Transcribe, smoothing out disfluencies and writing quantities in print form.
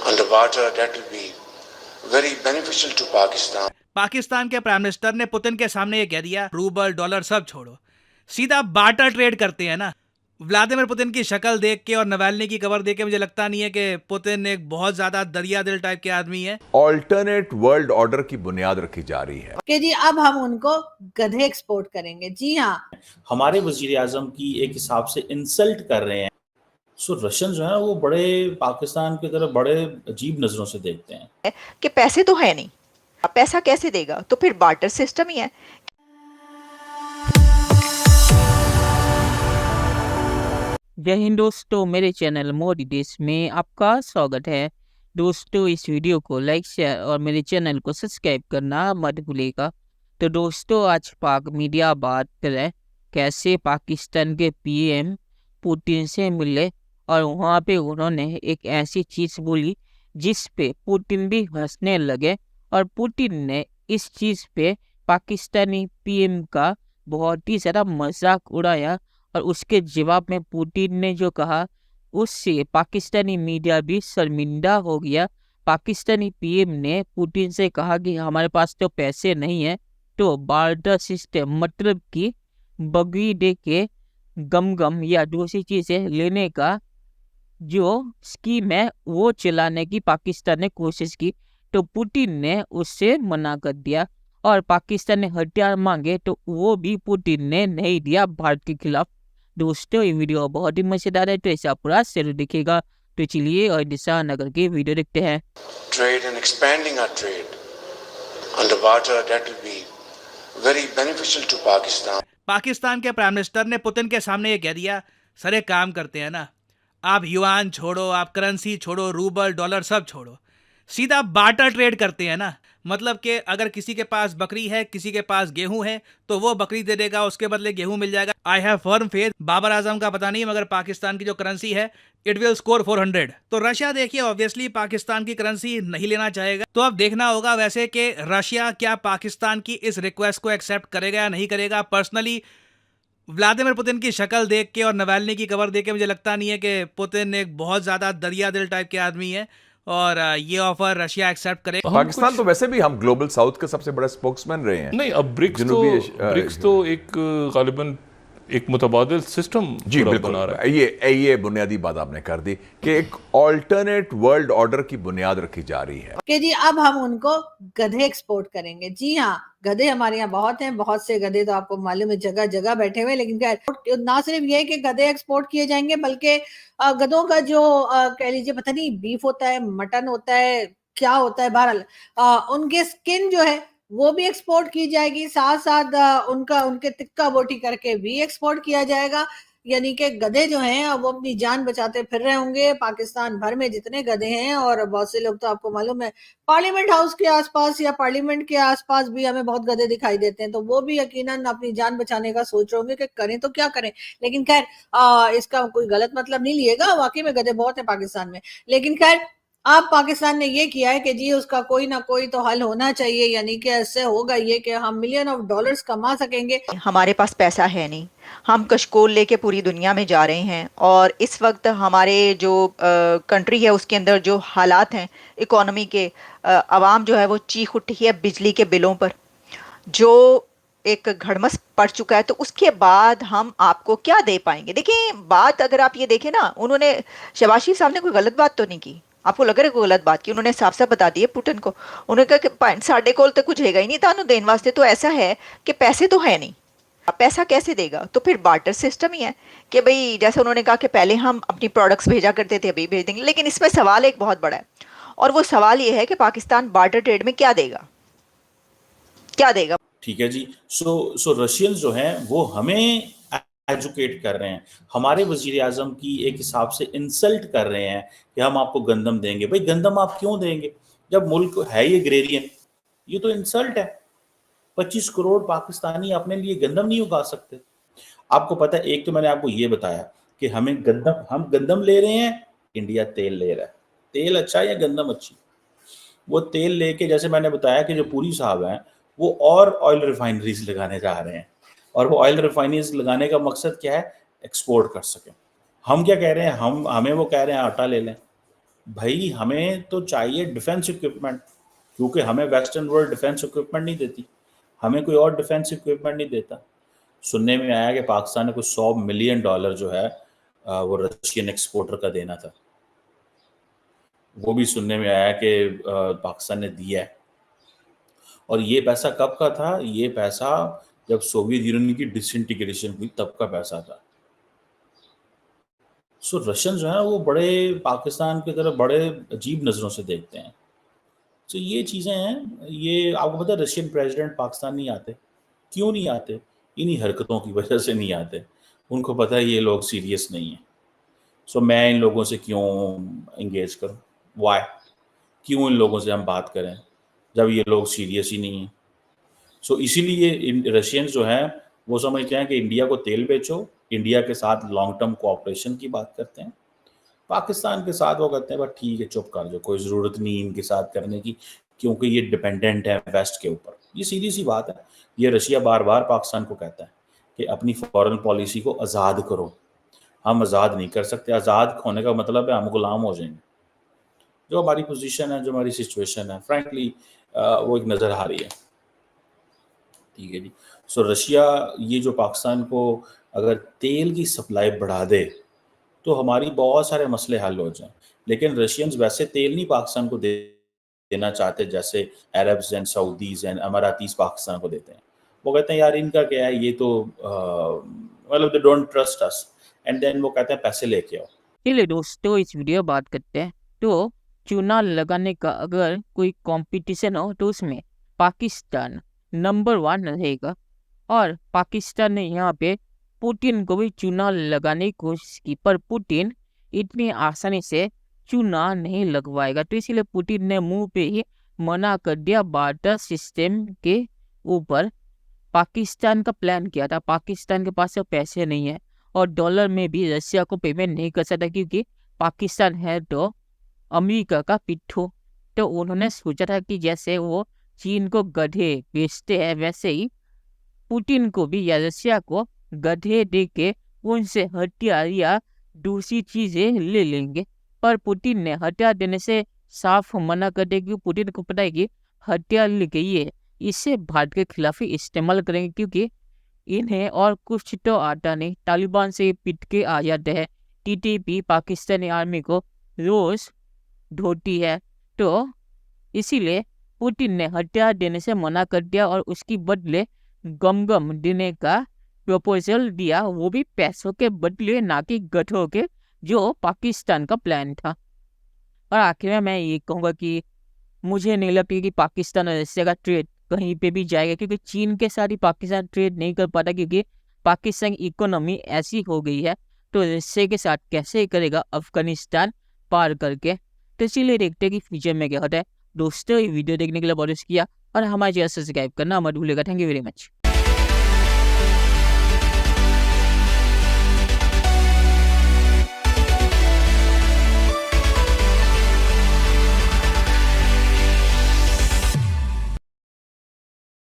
underwater, that will be very beneficial to Pakistan. Pakistan के prime minister ने Putin के सामने ये कह दिया, रूबल डॉलर सब छोड़ो, सीधा बार्टर ट्रेड करते हैं ना। व्लादिमीर पुतिन की शक्ल देख के और नवाल्नी की कवर देख के मुझे लगता नहीं है कि पुतिन एक बहुत ज्यादा दरिया दिल टाइप के आदमी है। ऑल्टरनेट वर्ल्ड ऑर्डर की बुनियाद रखी जा रही है कि जी अब हम उनको गधे एक्सपोर्ट करेंगे। जी हाँ, हमारे वजीर आजम की एक हिसाब से इंसल्ट कर रहे हैं। सो रशियन जो है वो बड़े पाकिस्तान की तरफ बड़े अजीब नजरों से देखते हैं कि पैसे तो है नहीं, पैसा कैसे देगा, तो फिर बार्टर सिस्टम ही है। जय हिंद दोस्तों, मेरे चैनल मोदी देश में आपका स्वागत है। दोस्तों, इस वीडियो को लाइक शेयर और मेरे चैनल को सब्सक्राइब करना मत भूलिएगा। तो दोस्तों, आज पाक मीडिया बात करें कैसे पाकिस्तान के पीएम पुतिन से मिले और वहाँ पे उन्होंने एक ऐसी चीज़ बोली जिस पे पुतिन भी हंसने लगे और पुतिन ने इस चीज़ पे पाकिस्तानी पीएम का बहुत ही ज़्यादा मजाक उड़ाया और उसके जवाब में पुतिन ने जो कहा उससे पाकिस्तानी मीडिया भी शर्मिंदा हो गया। पाकिस्तानी पीएम ने पुतिन से कहा कि हमारे पास तो पैसे नहीं है, तो बार्टर सिस्टम मतलब कि बगी दे के गम या दूसरी चीज़ें लेने का जो स्कीम है वो चलाने की पाकिस्तान ने कोशिश की, तो पुतिन ने उससे मना कर दिया और पाकिस्तान ने हथियार मांगे तो वो भी पुतिन ने नहीं दिया भारत के खिलाफ। दोस्तों, ये वीडियो बहुत ही मजेदार है, तो ऐसा पूरा जरूर दिखेगा। तो चलिए और दिशा न करके वीडियो देखते हैं। Trade and expanding our trade underwater, that will be very beneficial to Pakistan. Pakistan के प्राइम मिनिस्टर ने पुतिन के सामने ये कह दिया, सर एक काम करते हैं ना, आप युआन छोड़ो, आप करेंसी छोड़ो, रूबल डॉलर सब छोड़ो, सीधा बार्टर ट्रेड करते हैं ना। मतलब कि अगर किसी के पास बकरी है, किसी के पास गेहूं है, तो वो बकरी दे देगा, उसके बदले गेहूं मिल जाएगा। I have firm faith, Babar Azam का पता नहीं, मगर पाकिस्तान की जो करेंसी है इट विल स्कोर 400। तो रशिया देखिए ऑब्वियसली पाकिस्तान की करेंसी नहीं लेना चाहेगा। तो अब देखना होगा वैसे कि रशिया क्या पाकिस्तान की इस रिक्वेस्ट को एक्सेप्ट करेगा या नहीं करेगा। पर्सनली व्लादिमीर पुतिन की शक्ल देख के और नवाल्नी की कवर देख के मुझे लगता नहीं है कि पुतिन एक बहुत ज़्यादा दरिया दिल टाइप के आदमी है और ये ऑफर रशिया एक्सेप्ट करे। पाकिस्तान तो वैसे भी हम ग्लोबल साउथ के सबसे बड़े स्पोक्समैन रहे हैं। नहीं, अब ब्रिक्स तो एक गालिबन एक मुतबादिल सिस्टम जी बिल्कुल बना रहा है। ये बुनियादी बात आपने कर दी कि एक ऑल्टरनेट वर्ल्ड ऑर्डर की बुनियाद रखी जा रही है कि जी अब हम उनको गधे एक्सपोर्ट करेंगे। जी हाँ, गधे हमारे यहाँ बहुत हैं, बहुत से गधे तो आपको मालूम है जगह जगह बैठे हुए। लेकिन क्या ना सिर्फ ये कि गधे एक्सपोर्ट किए जाएंगे, बल्कि गधों का जो कह लीजिए पता नहीं बीफ होता है, मटन होता है, क्या होता है, बहरहाल उनके स्किन जो है वो भी एक्सपोर्ट की जाएगी। साथ साथ उनके तिक्का बोटी करके भी एक्सपोर्ट किया जाएगा। यानी कि गधे जो हैं वो अपनी जान बचाते फिर रहे होंगे पाकिस्तान भर में जितने गधे हैं। और बहुत से लोग तो आपको मालूम है पार्लियामेंट हाउस के आसपास या पार्लियामेंट के आसपास भी हमें बहुत गधे दिखाई देते हैं, तो वो भी यकीनन अपनी जान बचाने का सोच रहे होंगे कि करें तो क्या करें। लेकिन खैर इसका कोई गलत मतलब नहीं लिएगा, वाकई में गधे बहुत है पाकिस्तान में। लेकिन खैर अब पाकिस्तान ने ये किया है कि जी उसका कोई ना कोई तो हल होना चाहिए। यानी कि ऐसे होगा ये कि हम मिलियन ऑफ डॉलर्स कमा सकेंगे। हमारे पास पैसा है नहीं, हम कशकोल लेके पूरी दुनिया में जा रहे हैं और इस वक्त हमारे जो कंट्री है उसके अंदर जो हालात हैं इकोनॉमी के, आवाम जो है वो चीख उठी है बिजली के बिलों पर, जो एक घड़मस पड़ चुका है। तो उसके बाद हम आपको क्या दे पाएंगे। देखिए बात अगर आप ये देखें ना, उन्होंने शहबाज शरीफ साहब ने कोई गलत बात तो नहीं की। आपको लग रहा है कोई गलत बात की? उन्होंने साफ साफ बता दिया पुतिन को, उन्होंने कहा कि साढ़े कोल तो कुछ हैगा ही नहीं तानू देने वास्ते। तो ऐसा है कि पैसे तो है नहीं, पैसा कैसे देगा, तो फिर बार्टर सिस्टम ही है कि भाई जैसे उन्होंने कहा कि पहले हम अपनी प्रोडक्ट्स भेजा करते थे, अभी भेज देंगे। लेकिन इसमें सवाल एक बहुत बड़ा है और वो सवाल ये है कि पाकिस्तान बार्टर ट्रेड में क्या देगा, क्या देगा। ठीक है जी। सो रशियंस जो हैं वो हमें एजुकेट कर रहे हैं, हमारे वजीर आजम की एक हिसाब से इंसल्ट कर रहे हैं कि हम आपको गंदम देंगे। भाई गंदम आप क्यों देंगे जब मुल्क है ये ग्रेरियन? ये तो इंसल्ट है। 25 करोड़ पाकिस्तानी अपने लिए गंदम नहीं उगा सकते। आपको पता है, एक तो मैंने आपको ये बताया कि हम गंदम ले रहे हैं, इंडिया तेल ले रहा है। तेल अच्छा है या गंदम अच्छी? वो तेल लेके, जैसे मैंने बताया कि जो पूरी साहब हैं वो और ऑयल रिफाइनरीज लगाने जा रहे हैं, और वो ऑयल रिफाइनरीज लगाने का मकसद क्या है? एक्सपोर्ट कर सकें। हम क्या कह रहे हैं, हमें वो कह रहे हैं आटा ले लें। भाई हमें तो चाहिए डिफेंस इक्विपमेंट, क्योंकि हमें वेस्टर्न वर्ल्ड डिफेंस इक्विपमेंट नहीं देती, हमें कोई और डिफेंस इक्विपमेंट नहीं देता। सुनने में आया कि पाकिस्तान ने कुछ $100 मिलियन जो है वो रशियन एक्सपोर्टर का देना था, वो भी सुनने में आया कि पाकिस्तान ने दिया है। और ये पैसा कब का था? ये पैसा जब सोवियत यूनियन की डिसइंटीग्रेशन हुई तब का पैसा था। सो रशियन जो है वो बड़े पाकिस्तान की तरफ बड़े अजीब नज़रों से देखते हैं। तो ये चीज़ें हैं। ये आपको पता है रशियन प्रेसिडेंट पाकिस्तान नहीं आते, क्यों नहीं आते? इन्हीं हरकतों की वजह से नहीं आते। उनको पता है ये लोग सीरियस नहीं हैं। सो मैं इन लोगों से क्यों एंगेज करूं? वाई? क्यों इन लोगों से हम बात करें जब ये लोग सीरियस ही नहीं हैं? सो इसीलिए रशियंस जो हैं वो समझते हैं कि इंडिया को तेल बेचो, इंडिया के साथ लॉन्ग टर्म कोऑपरेशन की बात करते हैं। पाकिस्तान के साथ वो कहते हैं बस ठीक है, चुप कर जाओ, कोई ज़रूरत नहीं इनके साथ करने की, क्योंकि ये डिपेंडेंट है वेस्ट के ऊपर। ये सीधी सी बात है। ये रशिया बार बार पाकिस्तान को कहता है कि अपनी फॉरेन पॉलिसी को आज़ाद करो। हम आज़ाद नहीं कर सकते। आज़ाद होने का मतलब है हम गुलाम हो जाएंगे। जो हमारी पोजीशन है, जो हमारी सिचुएशन है, फ्रैंकली वो एक नज़र आ रही है। ठीक है जी। सो रशिया ये जो पाकिस्तान को अगर तेल की सप्लाई बढ़ा दे तो हमारी बहुत सारे मसले हल हो जाएं। लेकिन रशियंस वैसे तेल नहीं पाकिस्तान को देना चाहते जैसे Arabs and Saudis and Emiratis Pakistan को देते हैं। वो कहते हैं यार इनका क्या है, ये तो मतलब they don't trust us, and then वो कहते हैं पैसे लेके आओ। चलिए दोस्तों, इस वीडियो बात करते हैं। तो चूना लगाने का अगर कोई कंपटीशन हो तो उसमें पाकिस्तान नंबर 1 रहेगा। और पाकिस्तान ने यहाँ पे पुतिन को भी चूना लगाने की कोशिश की, पर पुतिन इतनी आसानी से चूना नहीं लगवाएगा। तो इसीलिए पुतिन ने मुंह पे ही मना कर दिया बार्टर सिस्टम के ऊपर। पाकिस्तान का प्लान किया था, पाकिस्तान के पास अब पैसे नहीं है और डॉलर में भी रशिया को पेमेंट नहीं कर सकता, क्योंकि पाकिस्तान है तो अमेरिका का पिट्ठू। तो उन्होंने सोचा था कि जैसे वो चीन को गधे बेचते हैं वैसे ही पुतिन को भी या रशिया को गधे दे के उनसे हथियार या दूसरी चीजें ले लेंगे। पर पुतिन ने हथियार देने से साफ मना कर दिया, क्योंकि पुतिन को पता है कि हथियार लेके ये इसे भारत के खिलाफ ही इस्तेमाल करेंगे, क्योंकि इन्हें और कुछ तो आता नहीं। तालिबान से पिट के आ जाते हैं। टीटीपी पाकिस्तानी आर्मी को रोज ढोती है। तो इसीलिए पुतिन ने हथियार देने से मना कर दिया और उसकी बदले गम देने का प्रपोजल दिया, वो भी पैसों के बदले, ना कि गधों के, जो पाकिस्तान का प्लान था। और आखिर में मैं ये कहूँगा कि मुझे नहीं लगता कि पाकिस्तान और रशिया का ट्रेड कहीं पे भी जाएगा, क्योंकि चीन के साथ ही पाकिस्तान ट्रेड नहीं कर पाता, क्योंकि पाकिस्तान की इकोनॉमी ऐसी हो गई है। तो रशिया के साथ कैसे करेगा अफगानिस्तान पार करके। तो इसीलिए देखते हैं कि फ्यूचर में क्या होता है। दोस्तों, ये वीडियो देखने के लिए बहुत शुक्रिया और हमारे चैनल सब्सक्राइब करना मत भूलिएगा। Thank you very much.